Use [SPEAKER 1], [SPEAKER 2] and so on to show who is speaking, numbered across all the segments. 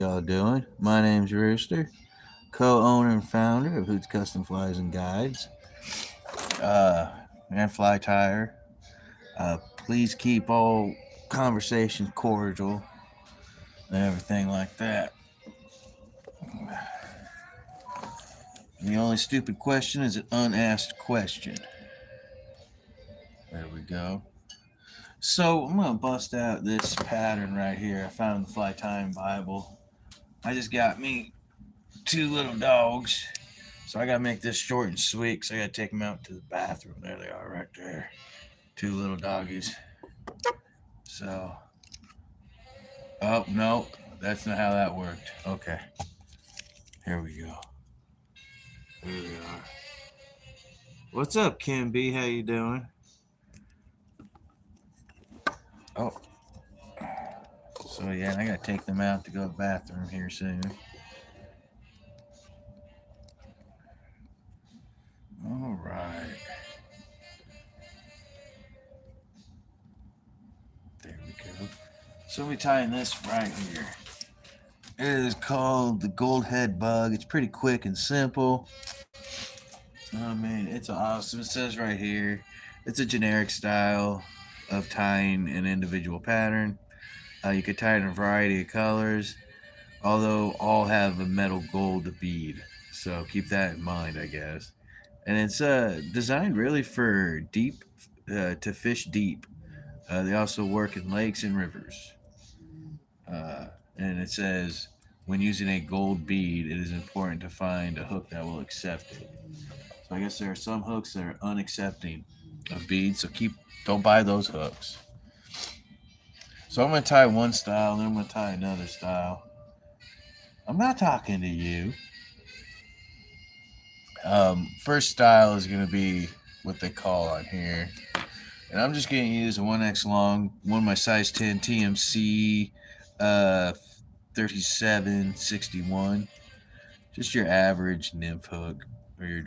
[SPEAKER 1] Y'all doing? My name's Rooster, co-owner and founder of Hoot's Custom Flies and Guides, uh, and Fly Tire. Please keep all conversations cordial and everything like that. And the only stupid question is an unasked question. There we go. So I'm gonna bust out this pattern right here. I found in the Fly Tying Bible. I just got me two little dogs. So I gotta make this short and sweet because I gotta take them out to the bathroom. There they are right there. Two little doggies. So, oh no, that's not how that worked. Okay, here we go. Here we are. What's up, Kim B? How you doing? Oh, so yeah, I gotta take them out to go to the bathroom here soon. All right, there we go. So we tying this right here. It is called the Goldhead bug. It's pretty quick and simple. I mean, it's awesome. It says right here, it's a generic style of tying an individual pattern. You could tie it in a variety of colors, although all have a metal gold bead. So keep that in mind, I guess. And it's designed really for deep, to fish deep. They also work in lakes and rivers. Uh, and it says, when using a gold bead, it is important to find a hook that will accept it. So I guess there are some hooks that are unaccepting of beads, so don't buy those hooks. So I'm gonna tie one style, then I'm gonna tie another style. I'm not talking to you. First style is gonna be what they call on here, and I'm just gonna use a 1x long, one of my size 10 TMC, uh, 3761. Just your average nymph hook or your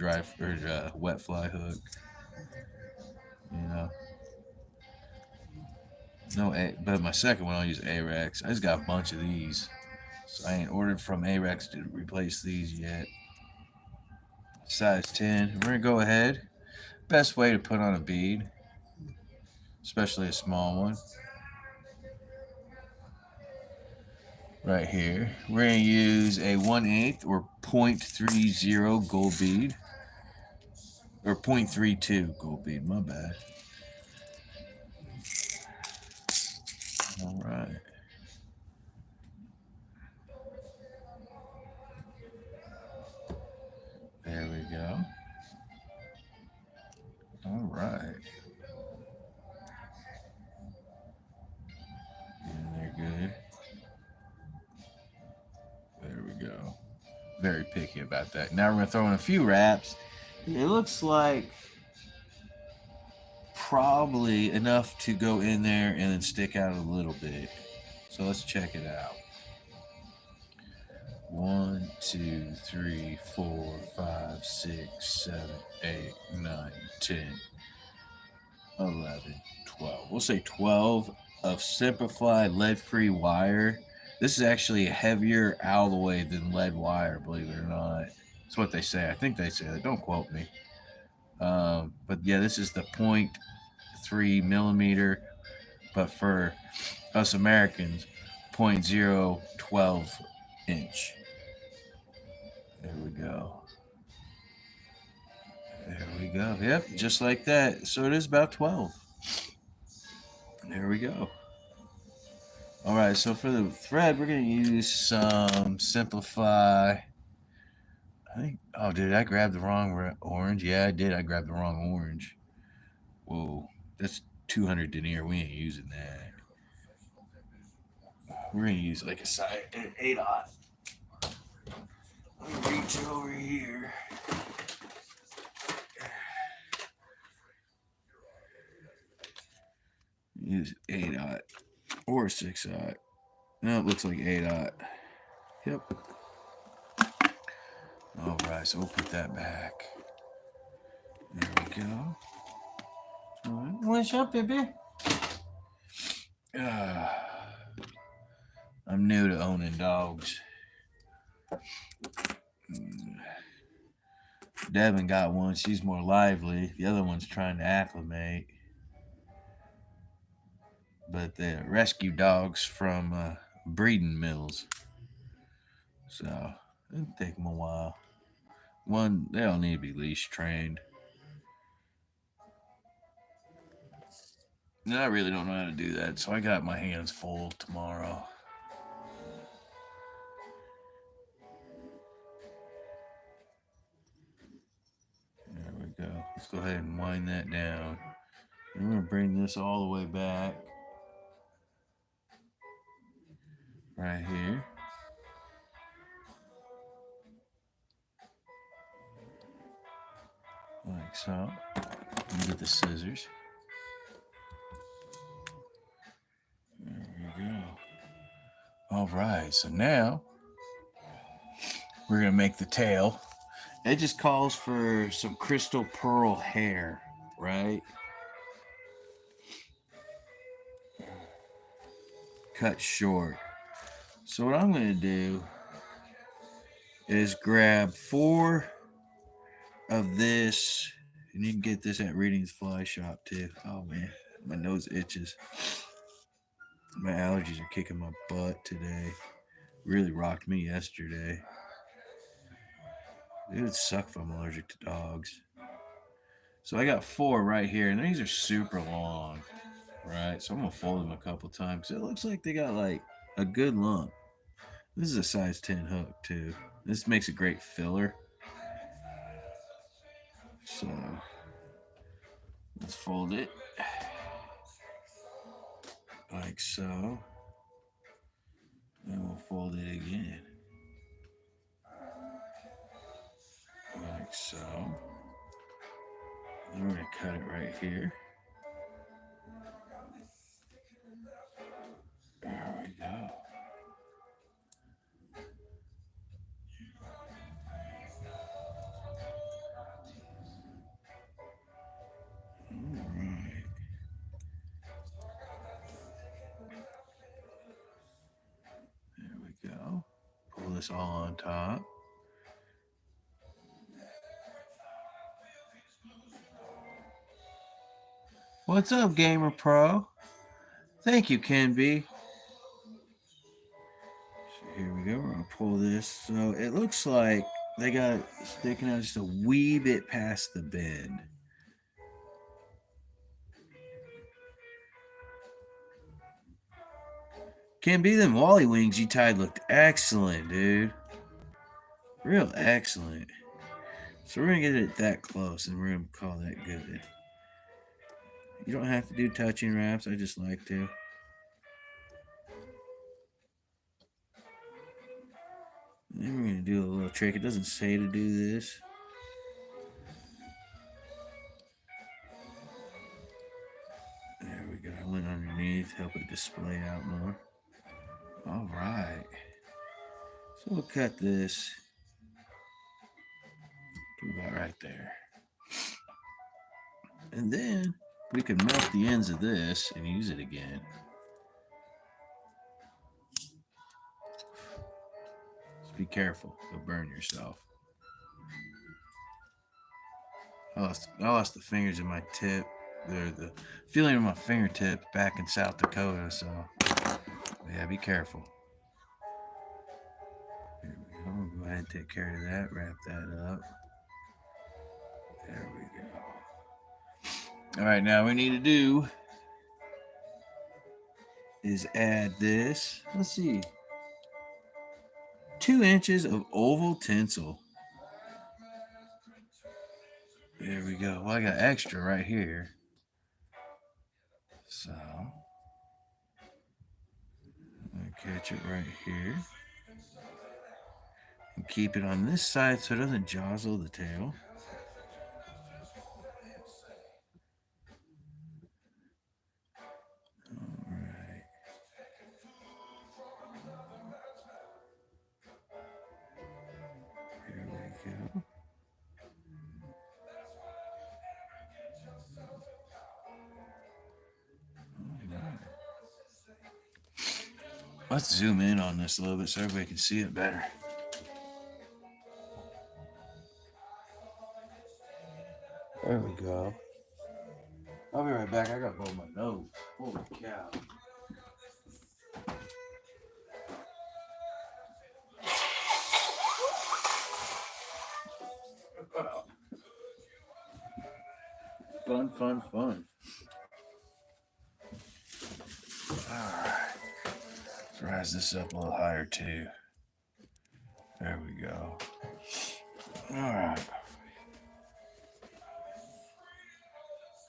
[SPEAKER 1] wet fly hook. You know, but my second one I'll use Arex. I just got a bunch of these, so I ain't ordered from Arex to replace these yet. Size 10. We're gonna go ahead. Best way to put on a bead, especially a small one. Right here, we're gonna use a 1/8 or 0.30 gold bead, or 0.32 gold bead. My bad. All right. There we go. All right. And they're good. There we go. Very picky about that. Now we're gonna throw in a few wraps. It looks like probably enough to go in there and then stick out a little bit. So let's check it out. 1, 2, 3, 4, 5, 6, 7, 8, 9, 10, 11, 12. We'll say 12 of simplified lead-free wire. This is actually heavier alloy than lead wire, believe it or not. That's what they say. I think they say that. Don't quote me. But yeah, this is the 0.3 millimeter, but for us Americans, 0.012 inch. There we go. There we go. Yep, just like that. So it is about 12. There we go. All right, so for the thread, we're going to use some Simplify. I think, oh, did I grab the wrong orange? Yeah, I did. I grabbed the wrong orange. Whoa, that's 200 denier. We ain't using that. We're going to use like a size 8/0. Let me reach over here. Use 8/0 or 6/0. No, it looks like 8/0. Yep. All right, so we'll put that back. There we go. All right. What's up, baby? I'm new to owning dogs. Devin got one. She's more lively. The other one's trying to acclimate. But they're rescue dogs from breeding mills. So it'll take them a while. One, they all need to be leash trained. And I really don't know how to do that, so I got my hands full tomorrow. There we go. Let's go ahead and wind that down. I'm going to bring this all the way back. Right here. Like so. Get the scissors. There we go. All right, so now we're going to make the tail. It just calls for some crystal pearl hair, right? Cut short. So what I'm going to do is grab 4 of this, and you can get this at Reading's Fly Shop too. Oh man, my nose itches. My allergies are kicking my butt today. Really rocked me yesterday. It would suck if I'm allergic to dogs. So I got 4 right here, and these are super long, right? So I'm gonna fold them a couple times. It looks like they got like a good lump. This is a size 10 hook too. This makes a great filler. So let's fold it like so. And we'll fold it again. Like so. Then we're going to cut it right here. There we go. Alright. There we go. Pull this all on top. What's up, Gamer Pro? Thank you, Ken B. So here we go. We're going to pull this. So it looks like they got it sticking out just a wee bit past the bend. Ken B, them Wally wings you tied looked excellent, dude. Real excellent. So we're going to get it that close, and we're going to call that good. You don't have to do touching wraps. I just like to. And then we're going to do a little trick. It doesn't say to do this. There we go. I went underneath, help it display out more. All right. So we'll cut this to about right there. And then we can melt the ends of this and use it again. Just be careful. You'll burn yourself. I lost the fingers in my tip. They're the feeling of my fingertip back in South Dakota, so yeah, be careful. Here we go. We'll go ahead and take care of that. Wrap that up. There we go. All right, now we need to do is add this. Let's see. 2 inches of oval tinsel. There we go. Well, I got extra right here. So I catch it right here. And keep it on this side so it doesn't jostle the tail. All right. Here we go. Let's zoom in on this a little bit so everybody can see it better. There we go. I'll be right back. I gotta blow my nose. Holy cow. Fun, fun, fun. Alright. Let's rise this up a little higher too. There we go. Alright.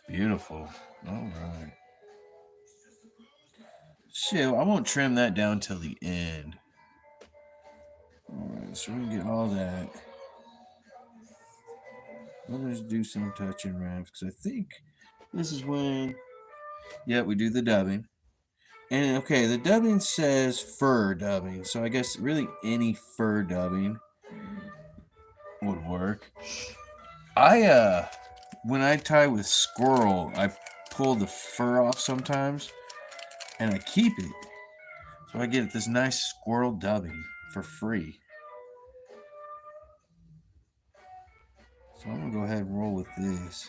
[SPEAKER 1] Beautiful. Alright. Shit, I won't trim that down till the end. Alright, so we can get all that. I'll just do some touching wraps because I think this is when, yeah, we do the dubbing. And okay, the dubbing says fur dubbing, so I guess really any fur dubbing would work. When I tie with squirrel, I pull the fur off sometimes, and I keep it, so I get this nice squirrel dubbing for free. So I'm gonna go ahead and roll with this.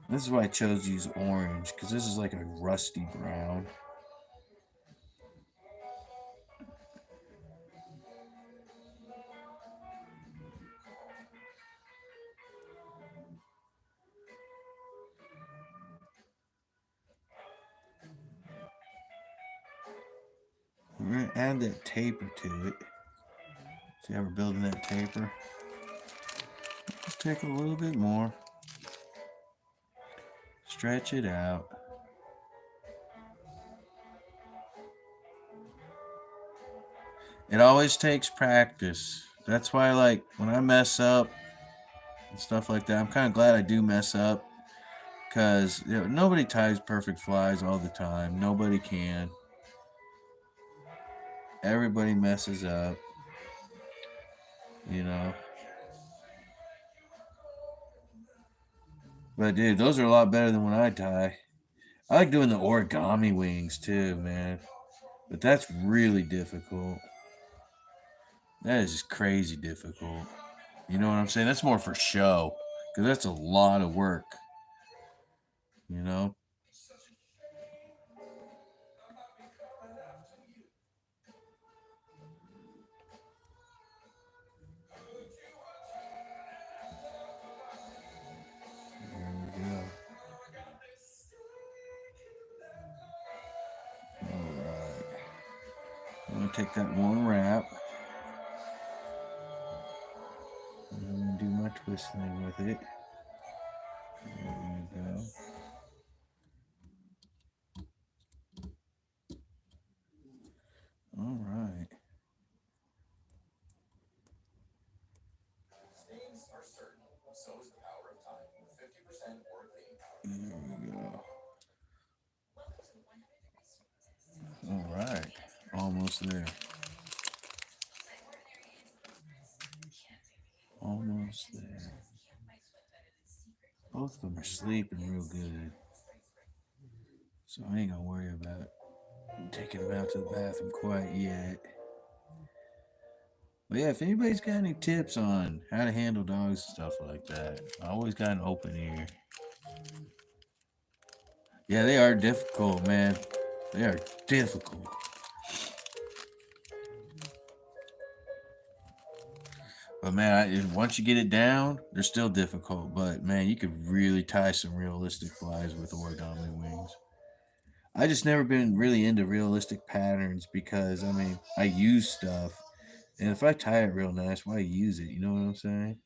[SPEAKER 1] This is why I chose to use orange, because this is like a rusty brown. We're going to add that taper to it. See how we're building that taper? Let's take a little bit more. Stretch it out. It always takes practice. That's why, like, when I mess up and stuff like that, I'm kind of glad I do mess up. Because, you know, nobody ties perfect flies all the time. Nobody can. Everybody messes up. You know. But, dude, those are a lot better than when I tie. I like doing the origami wings, too, man. But that's really difficult. That is just crazy difficult. You know what I'm saying? That's more for show. Because that's a lot of work. You know? There we go. Alright. I'm going to take that one wrap. And I'm going to do my twist thing with it. There we go. Alright. There we go. Alright. Almost there. Almost there. Both of them are sleeping real good. So I ain't gonna worry about taking them out to the bathroom quite yet. But yeah, if anybody's got any tips on how to handle dogs and stuff like that, I always got an open ear. Yeah, they are difficult, man. They are difficult. But man, once you get it down, they're still difficult. But man, you could really tie some realistic flies with origami wings. I just never been really into realistic patterns because I mean I use stuff, and if I tie it real nice, why use it? You know what I'm saying?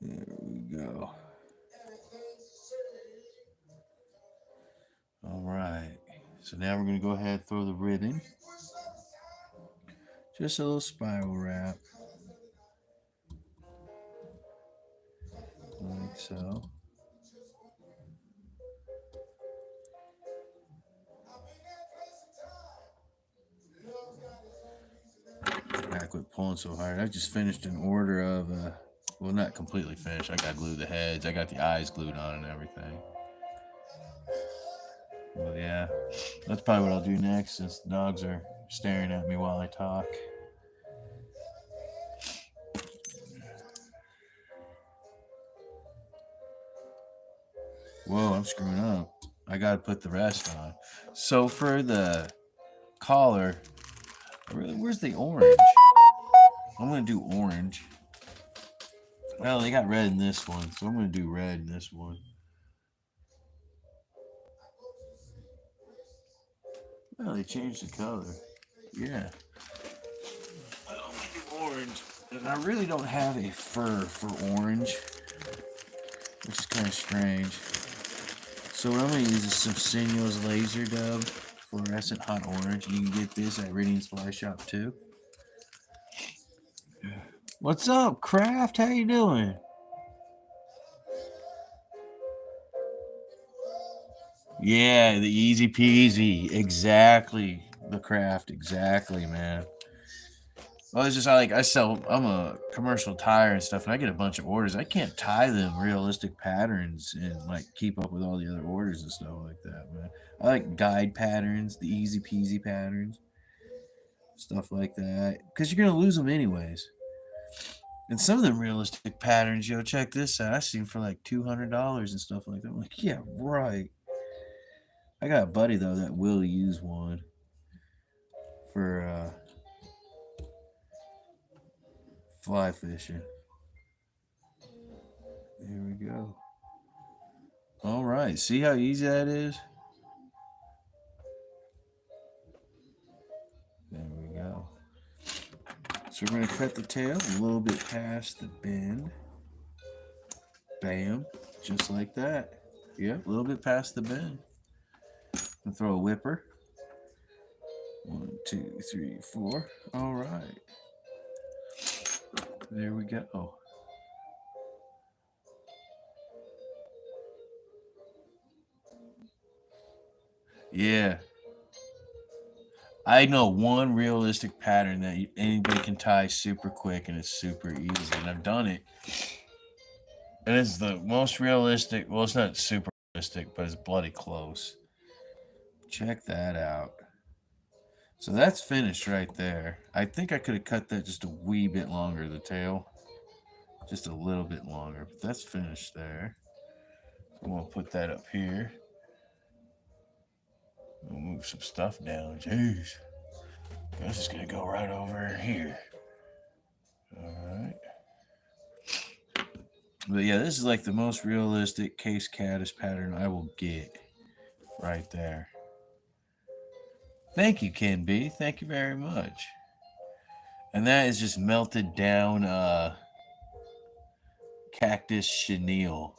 [SPEAKER 1] There we go. All right. So now we're gonna go ahead and throw the ribbon. Just a little spiral wrap, like so. I quit pulling so hard. I just finished an order of Well, not completely finished. I got to glue the heads. I got the eyes glued on and everything. Well, yeah, that's probably what I'll do next since the dogs are staring at me while I talk. Whoa, I'm screwing up. I got to put the rest on. So for the collar, where's the orange? I'm going to do orange. Well, they got red in this one, so I'm going to do red in this one. Well, they changed the color. Yeah. I don't like orange. And I really don't have a fur for orange, which is kind of strange. So what I'm going to use is some Sinuo's Laser Dub Fluorescent Hot Orange. You can get this at Radiant's Fly Shop too. What's up, Kraft? How you doing? Yeah, the easy peasy. Exactly. The Kraft. Exactly, man. Well, it's just I'm a commercial tire and stuff, and I get a bunch of orders. I can't tie them realistic patterns and like keep up with all the other orders and stuff like that, man. I like guide patterns, the easy peasy patterns, stuff like that, because you're gonna lose them anyways. And some of them realistic patterns, yo, check this out. I see them for like $200 and stuff like that. I'm like, yeah, right. I got a buddy though that will use one for fly fishing. Here we go. All right, see how easy that is? There we go. So we're going to cut the tail a little bit past the bend. Bam. Just like that. Yep, a little bit past the bend. And throw a whipper. 1, 2, 3, 4. All right. There we go. Yeah. I know one realistic pattern that anybody can tie super quick and it's super easy. And I've done it. And it's the most realistic. Well, it's not super realistic, but it's bloody close. Check that out. So that's finished right there. I think I could have cut that just a wee bit longer, the tail. Just a little bit longer. But that's finished there. I'm going to put that up here. We'll move some stuff down. Jeez. This is going to go right over here. Alright. But yeah, this is like the most realistic case caddis pattern I will get. Right there. Thank you, Ken B. Thank you very much. And that is just melted down cactus chenille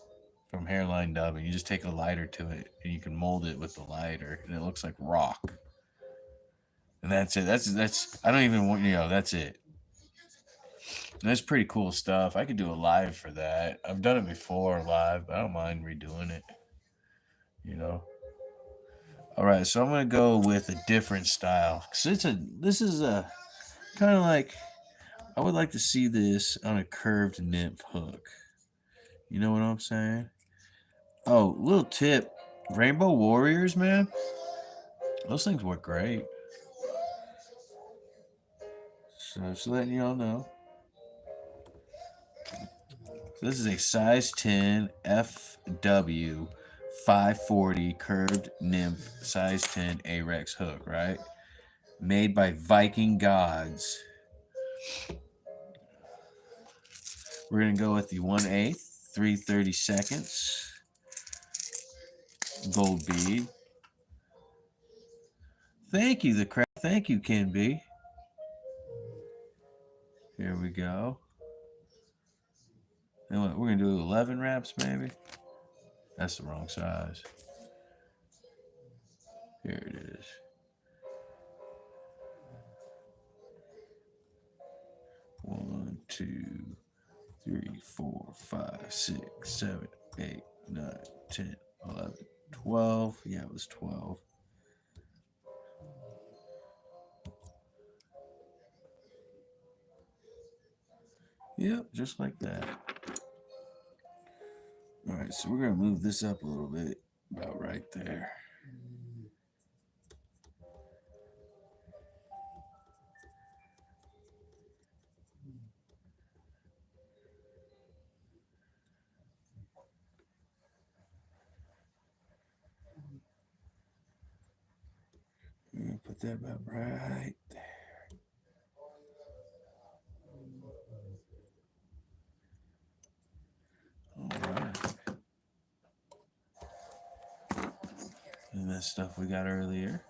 [SPEAKER 1] from Hairline Dubbing. You just take a lighter to it and you can mold it with the lighter and it looks like rock. And that's it. That's I don't even want that's it. And that's pretty cool stuff. I could do a live for that. I've done it before live, but I don't mind redoing it. All right, so I'm gonna go with a different style. This is a kind of like I would like to see this on a curved nymph hook. You know what I'm saying? Oh, little tip. Rainbow Warriors, man. Those things work great. So just letting y'all know. So this is a size 10 FW 540 curved nymph size 10 Arex hook, right? Made by Viking Gods. We're going to go with the 1/8, 3/32 gold bead. Thank you, Thank you, Ken B. Here we go. And what, we're going to do 11 wraps, maybe? That's the wrong size. Here it is. 1, 2, 3, 4, 5, 6, 7, 8, 9, 10, 11, 12. Yeah, it was 12. Yep, just like that. All right, so we're gonna move this up a little bit, about right there. We're gonna put that about right there. All right. And that stuff we got earlier.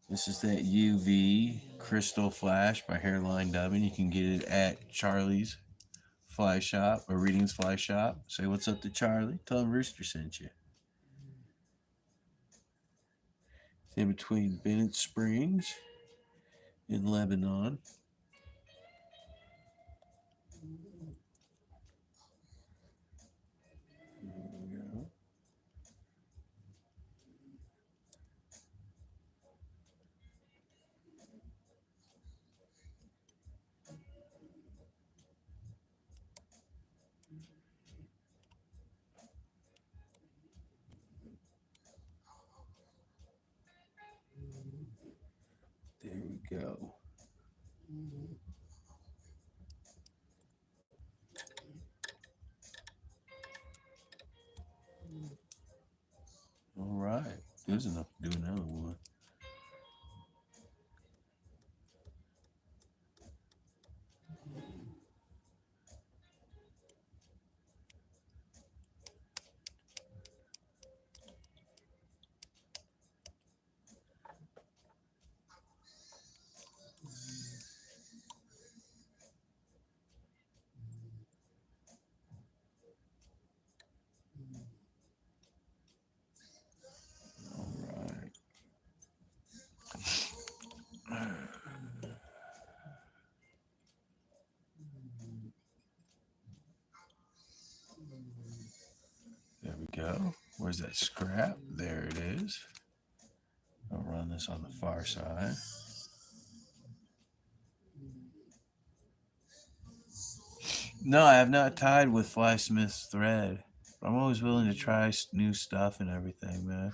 [SPEAKER 1] This is that UV Crystal Flash by Hairline Dubbing. You can get it at Charlie's Fly Shop or Readings Fly Shop. Say what's up to Charlie. Tell him Rooster sent you. It's in between Bennett Springs in Lebanon. There we go. All right. There's enough to do another one. There we go. Where's that scrap? There it is. I'll run this on the far side. No, I have not tied with Flysmith's thread. I'm always willing to try new stuff and everything, man.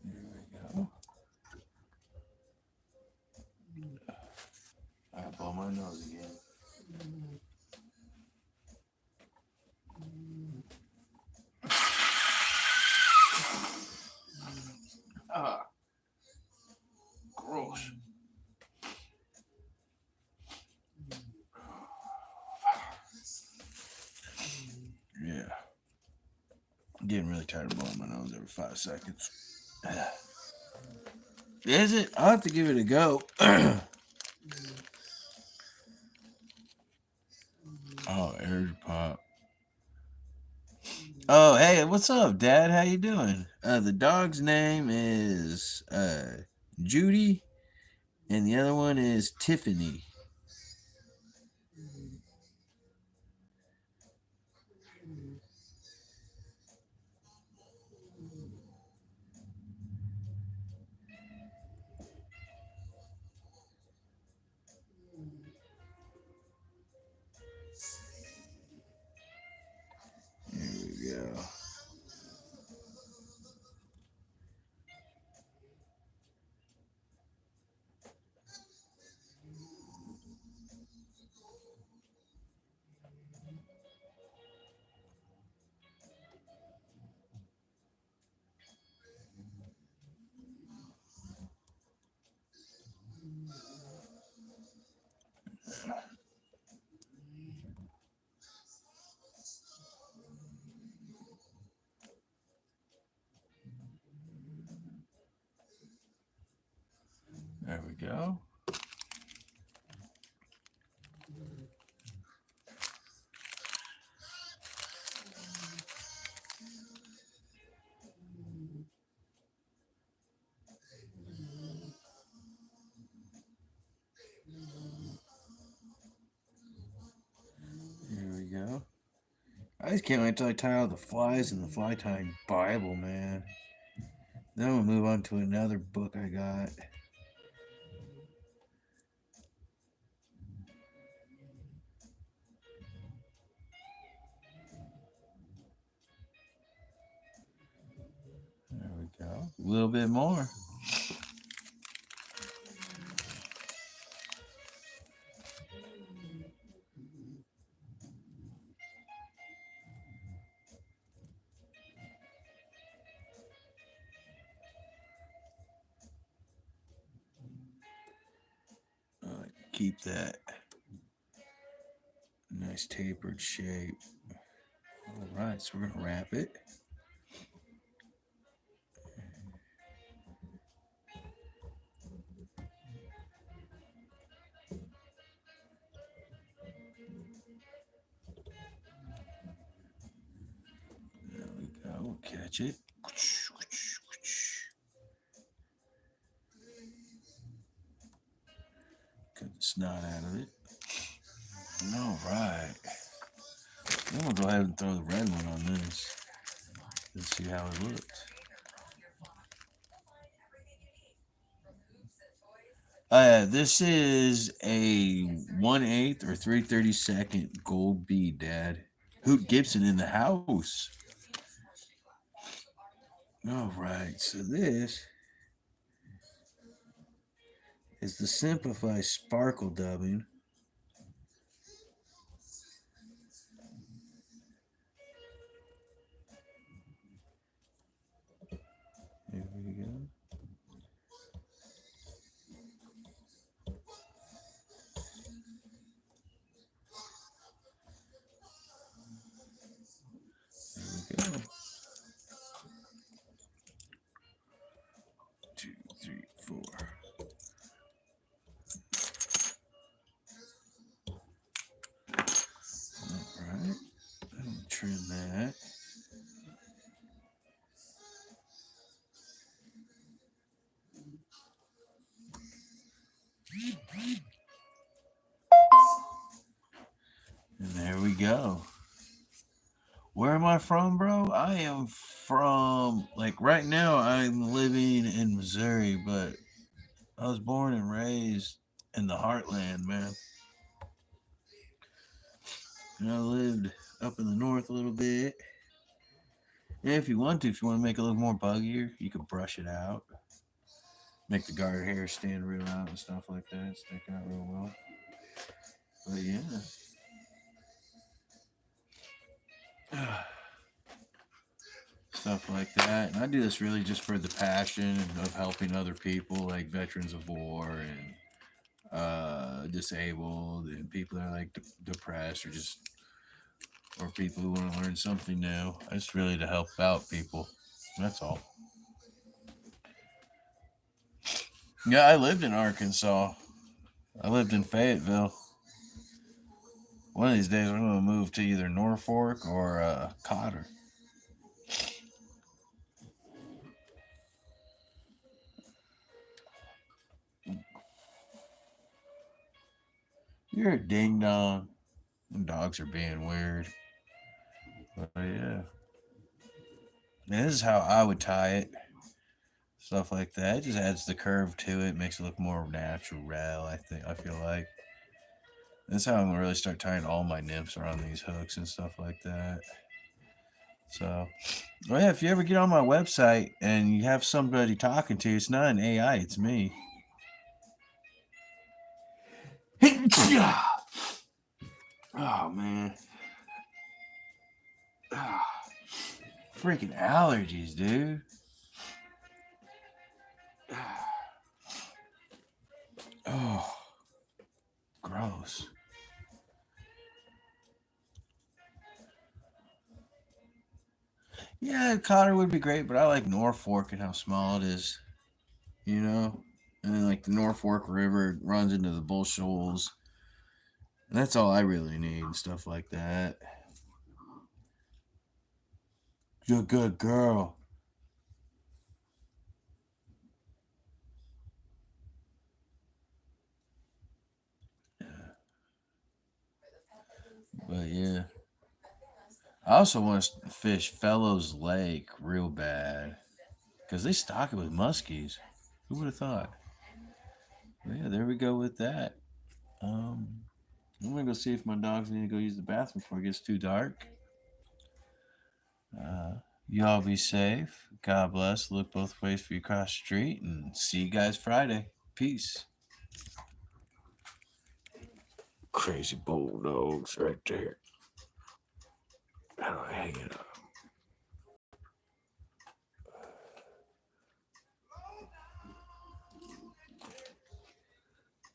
[SPEAKER 1] There we go. I blow my nose again. Ah, gross. Yeah. I'm getting really tired of blowing my nose every 5 seconds. Is it? I'll have to give it a go. Oh, air pop. Oh, hey, what's up, Dad? How you doing? The dog's name is Judy, and the other one is Tiffany. There we go. There we go. Here we go. I just can't wait till I tie all the flies in the fly tying Bible, man. Then we'll move on to another book I got. There we go. A little bit more. Keep that nice tapered shape. All right, so we're gonna wrap it. There we go. We'll catch it. Cut the snot out of it. All right. Then we'll go ahead and throw the red one on this. Let's see how it looks. This is a 1/8 or 3/32 gold bead, Dad. Hoot Gibson in the house. All right, so this is the Simplify Sparkle Dubbing. There we go. There we go. 2, 3, 4. All right. Trim that. And there we go. Where am I from, bro? I am from, like, right now I'm living in Missouri, but I was born and raised in the heartland, man. And I lived up in the north a little bit. Yeah, if you want to make it look more buggier, you could brush it out. Make the guard hair stand real out and stuff like that. Stick out real well. But yeah. Stuff like that. And I do this really just for the passion of helping other people, like veterans of war and disabled and people that are like depressed or people who want to learn something new. It's really to help out people. That's all. Yeah, I lived in Arkansas. I lived in Fayetteville. One of these days, I'm going to move to either Norfolk or Cotter. You're a ding dong. Them dogs are being weird. But yeah. And this is how I would tie it. Stuff like that. It just adds the curve to it, makes it look more natural, I feel like. That's how I'm gonna really start tying all my nymphs around these hooks and stuff like that. So, well, yeah, if you ever get on my website and you have somebody talking to you, it's not an AI, it's me. Oh man. Freaking allergies, dude. Oh, gross. Yeah, Cotter would be great, but I like Norfolk and how small it is, you know? And then, like, the Norfolk River runs into the Bull Shoals. And that's all I really need and stuff like that. You're a good girl. But yeah. I also want to fish Fellows Lake real bad because they stock it with muskies. Who would have thought? Well, yeah, there we go with that. I'm gonna go see if my dogs need to go use the bathroom before it gets too dark. Uh, y'all be safe. God bless. Look both ways for you across the street, and see you guys Friday. Peace. Crazy bulldogs right there. How do I hang it up?